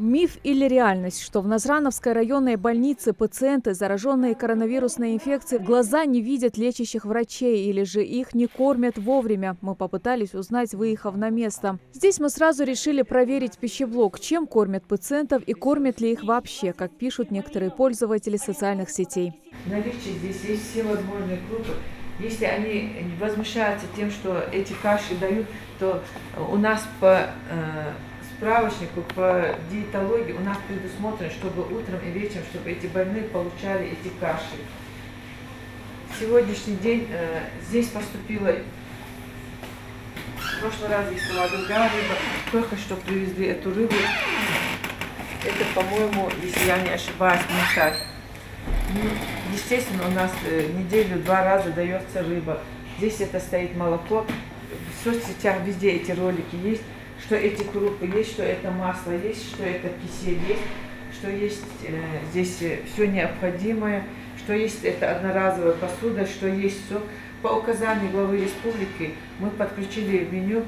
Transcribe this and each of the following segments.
Миф или реальность, что в Назрановской районной больнице пациенты, зараженные коронавирусной инфекцией, в глаза не видят лечащих врачей или же их не кормят вовремя, мы попытались узнать, выехав на место. Здесь мы сразу решили проверить пищеблок, чем кормят пациентов и кормят ли их вообще, как пишут некоторые пользователи социальных сетей. В наличии здесь есть все возможные крупы. Если они возмущаются тем, что эти каши дают, то у нас по справочнику, по диетологии у нас предусмотрено, чтобы утром и вечером, чтобы эти больные получали эти каши. В сегодняшний день здесь поступило, в прошлый раз здесь была другая рыба, только что привезли эту рыбу. Это, по-моему, если я не ошибаюсь, мешать. Естественно, у нас в неделю 2 раза дается рыба. Здесь это стоит молоко. В соцсетях везде эти ролики есть, что эти крупы есть, что это масло есть, что это кисель есть, что есть здесь все необходимое, что есть это одноразовая посуда, что есть все. По указанию главы республики мы подключили в меню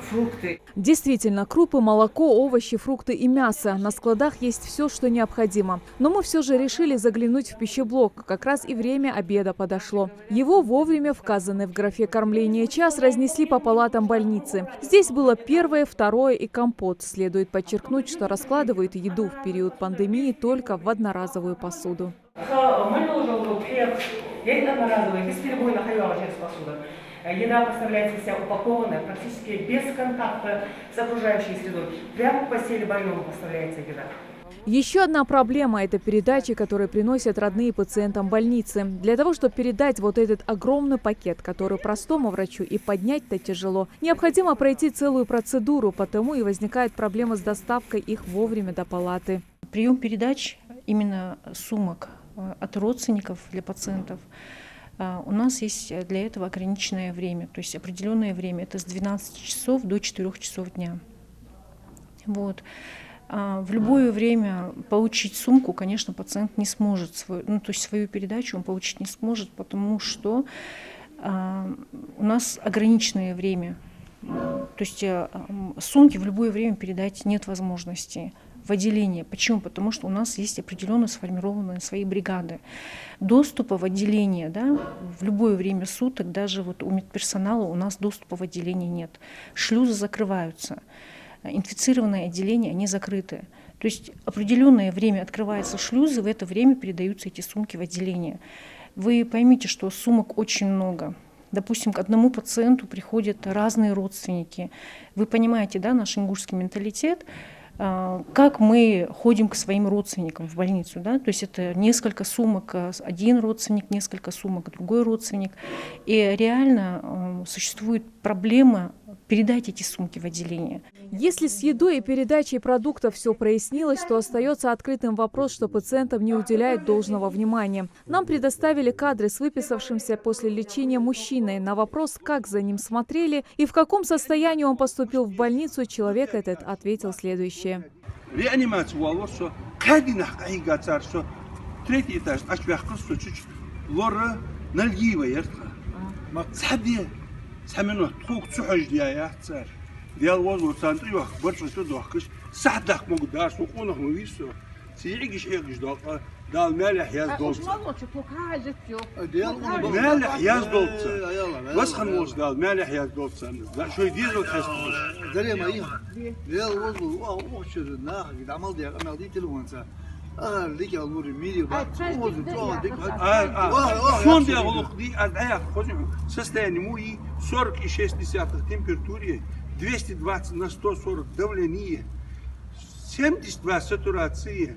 фрукты. Действительно, крупы, молоко, овощи, фрукты и мясо. На складах есть все, что необходимо. Но мы все же решили заглянуть в пищеблок. Как раз и время обеда подошло. Его вовремя, вказанный в графе кормления час, разнесли по палатам больницы. Здесь было первое, второе и компот. Следует подчеркнуть, что раскладывают еду в период пандемии только в одноразовую посуду. Еда поставляется вся упакованная, практически без контакта с окружающей средой. Прямо в постели больного поставляется еда. Еще одна проблема – это передачи, которые приносят родные пациентам больницы. Для того, чтобы передать вот этот огромный пакет, который простому врачу и поднять-то тяжело, необходимо пройти целую процедуру, потому и возникает проблема с доставкой их вовремя до палаты. Прием передач именно сумок от родственников для пациентов у нас есть для этого ограниченное время, то есть определенное время. Это с 12 часов до 4 часов дня. Вот. В любое время получить сумку, конечно, пациент не сможет, то есть свою передачу он получить не сможет, потому что у нас ограниченное время. То есть сумки в любое время передать нет возможности в отделение. Почему? Потому что у нас есть определенно сформированные свои бригады. Доступа в отделение, да, в любое время суток, даже вот у медперсонала у нас доступа в отделение нет. Шлюзы закрываются. Инфицированные отделения, они закрыты. То есть определенное время открываются шлюзы, в это время передаются эти сумки в отделение. Вы поймите, что сумок очень много. Допустим, к одному пациенту приходят разные родственники. Вы понимаете, да, наш ингушский менталитет, как мы ходим к своим родственникам в больницу. Да? То есть это несколько сумок, один родственник, несколько сумок, другой родственник. И реально существует проблема передать эти сумки в отделение. Если с едой и передачей продуктов все прояснилось, то остается открытым вопрос, что пациентам не уделяют должного внимания. Нам предоставили кадры с выписавшимся после лечения мужчиной. На вопрос, как за ним смотрели и в каком состоянии он поступил в больницу, человек этот ответил следующее. Состояние 40,6 температуре, 220 на 140 давление, 72 сатурации.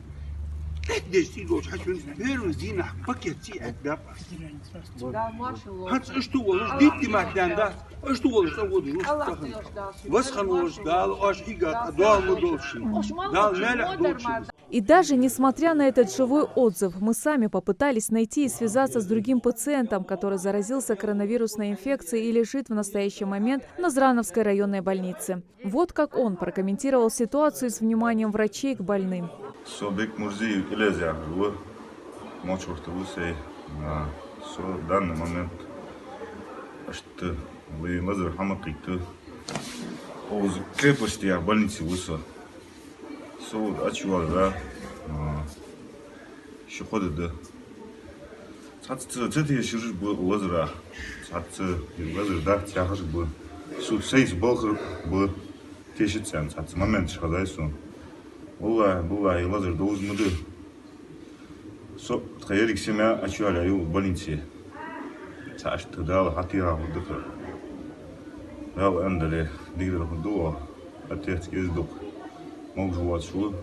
И даже несмотря на этот живой отзыв, мы сами попытались найти и связаться с другим пациентом, который заразился коронавирусной инфекцией и лежит в настоящий момент в Назрановской районной больнице. Вот как он прокомментировал ситуацию с вниманием врачей к больным. Собек Мурзиев Илезиахова, Мочвартовусей, на данный момент, что вы мазур хамакиты, о крепости больницы Вуса, Сол ачуал, да. Еще ходит, да. Цатцы, цеты сижу был лазера. Цатцы, лазер, да, тягаж был. Суд сейс был тешится, цатцы, момент шадай сон. Была, и лазер должен муды. Со, тхаерик семья ачуал, аю в больнице. Цаш тдал, хатира, вот такое. Дал эндали, дигдер ходуа, отец ездок. Мог жевать шул.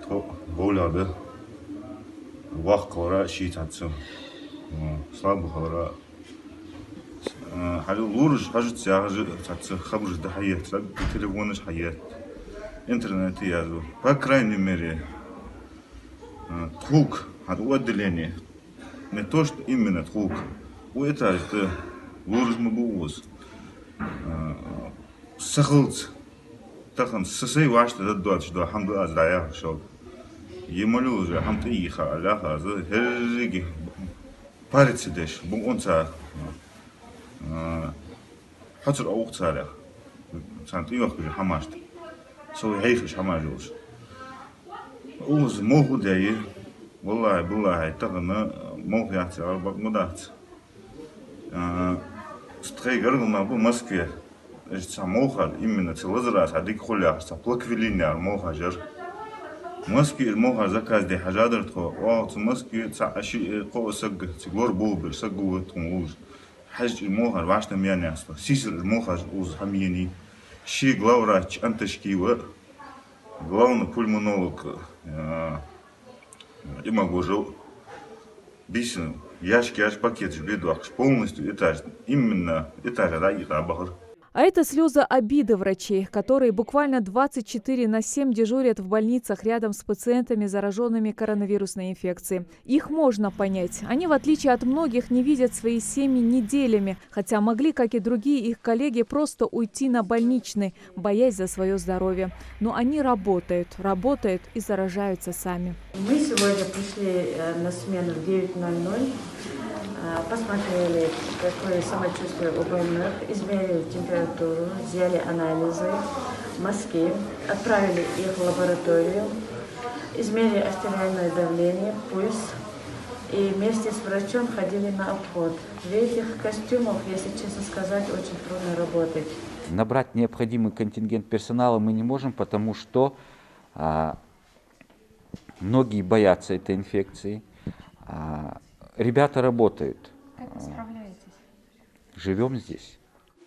То боля, да. Вах кора щит отцу. Слабо кора. Халил лурж, хажит сяжи, отцу хабуж да хаят, телефон иш хаят. Интернет язу. По крайней мере, тхук от отделения. Не то, что именно тхук. У этого лурж мабуз. Сахалц. Тахан сосей вашта да дуач да хамда азрая шел. Емалю уже хамта иха аляха за херриги парицидеш бунца. Хатер аукцаря. Сант иох уже хамашт. Со хейфиш хамажус. Уз могу дае. Валлахи тагна мог яхти арбак мудат. Стрейгер на в Москве. Самохар именно целозрас, а дик холя, саплаквилиня мохажер. Москве мохар заказ де хажадр тхо, о, в Москве цаши қосаг цигор булбер, сагу тумуз. Хаж мохар вашна мянясла. Сисер мохар уз хамиени. Ши главврач анташкива. Главный пульмонолог. И могу жил. Бисен. Яшки аж пакет жбеду, полностью этаж. Именно этаж, да, и рабахар. А это слезы обиды врачей, которые буквально 24/7 дежурят в больницах рядом с пациентами, зараженными коронавирусной инфекцией. Их можно понять. Они, в отличие от многих, не видят свои семьи неделями, хотя могли, как и другие их коллеги, просто уйти на больничный, боясь за свое здоровье. Но они работают и заражаются сами. Мы сегодня пришли на смену в 9:00. Посмотрели, какое самочувствие у больных, измерили температуру, взяли анализы, мазки, отправили их в лабораторию, измерили артериальное давление, пульс и вместе с врачом ходили на обход. В этих костюмах, если честно сказать, очень трудно работать. Набрать необходимый контингент персонала мы не можем, потому что многие боятся этой инфекции. Ребята работают. Как вы справляетесь? Живем здесь.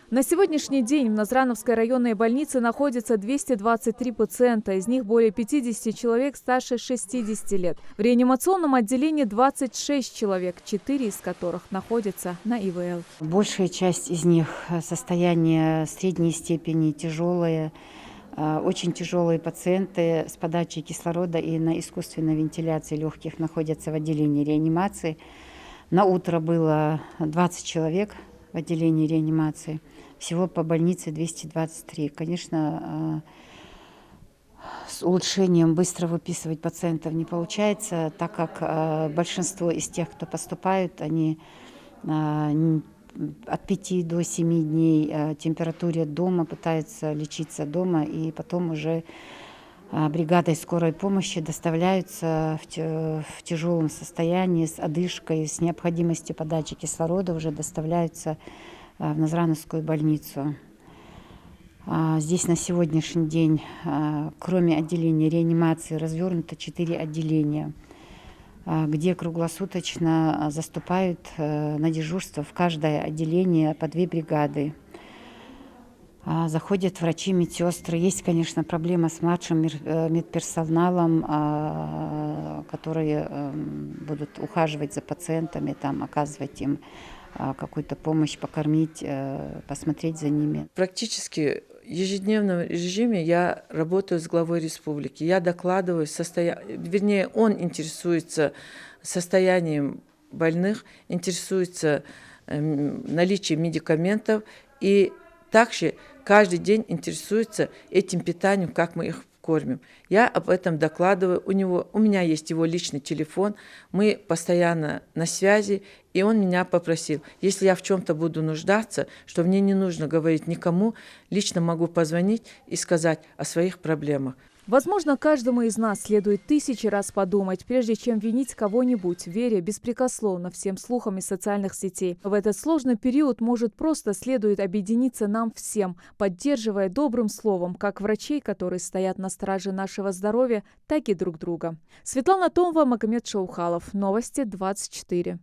На сегодняшний день в Назрановской районной больнице находится 223 пациента, из них более 50 человек старше 60 лет. В реанимационном отделении 26 человек, 4 из которых находятся на ИВЛ. Большая часть из них состояние средней степени, тяжелое. Очень тяжелые пациенты с подачей кислорода и на искусственной вентиляции легких находятся в отделении реанимации. На утро было 20 человек в отделении реанимации. Всего по больнице 223. Конечно, с улучшением быстро выписывать пациентов не получается, так как большинство из тех, кто поступают, они от 5 до 7 дней температуре дома, пытаются лечиться дома, и потом уже бригадой скорой помощи доставляются в тяжелом состоянии, с одышкой, с необходимостью подачи кислорода, уже доставляются в Назрановскую больницу. Здесь на сегодняшний день, кроме отделения реанимации, развернуто 4 отделения, где круглосуточно заступают на дежурство в каждое отделение по 2 бригады. Заходят врачи, медсестры. Есть, конечно, проблема с младшим медперсоналом, которые будут ухаживать за пациентами, там, оказывать им какую-то помощь, покормить, посмотреть за ними. Практически в ежедневном режиме я работаю с главой республики. Я докладываю вернее, он интересуется состоянием больных, интересуется наличием медикаментов и также каждый день интересуется этим питанием, как мы их кормим. Я об этом докладываю. У меня есть его личный телефон, мы постоянно на связи, и он меня попросил, если я в чем-то буду нуждаться, что мне не нужно говорить никому, лично могу позвонить и сказать о своих проблемах. Возможно, каждому из нас следует 1000 раз подумать, прежде чем винить кого-нибудь, веря беспрекословно всем слухам из социальных сетей. В этот сложный период, может, просто следует объединиться нам всем, поддерживая добрым словом как врачей, которые стоят на страже нашего здоровья, так и друг друга. Светлана Томова, Магомед Шаухалов. Новости 24.